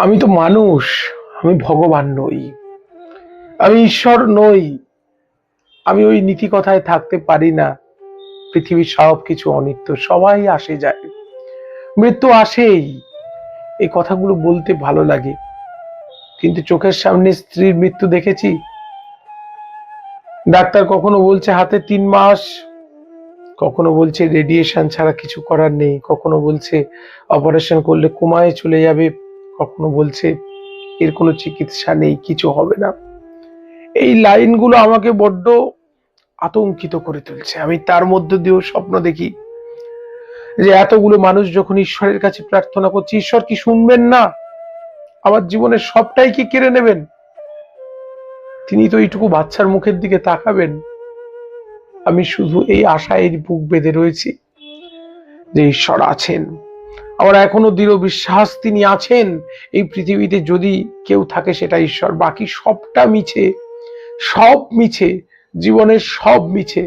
আমি তো মানুষ, আমি ভগবান নই, আমি ঈশ্বর নই। আমি ওই নীতি কথায় থাকতে পারি না। পৃথিবীর সব কিছু অনিত্য, সবাই আসে যায়, মৃত্যু আসেই। এই কথাগুলো বলতে ভালো লাগে, কিন্তু চোখের সামনে স্ত্রীর মৃত্যু দেখেছি। ডাক্তার কখনো বলছে হাতে 3 মাস, কখনো বলছে রেডিয়েশন ছাড়া কিছু করার নেই, কখনো বলছে অপারেশন করলে কোমায় চলে যাবে, কখনো বলছে এর কোনো চিকিৎসা নেই, কিছু হবে না। এই লাইনগুলো আমাকে বড্ড আতঙ্কিত করে তুলছে। আমি তার মধ্য দিয়েও স্বপ্ন দেখি যে এতগুলো মানুষ যখন ঈশ্বরের কাছে প্রার্থনা করছে, ঈশ্বর কি শুনবেন না? আমার জীবনের সবটাই কি কেড়ে নেবেন? তিনি তো এইটুকু বাচ্চার মুখের দিকে তাকাবেন। আমি শুধু এই আশায় বুক বেঁধে রয়েছি যে ঈশ্বর আছেন। আমার এখনো দৃঢ় বিশ্বাস তিনি আছেন। এই পৃথিবীতে যদি কেউ থাকে সেটা ঈশ্বর, বাকি সবটা মিছে, সব মিছে, জীবনের সব মিছে।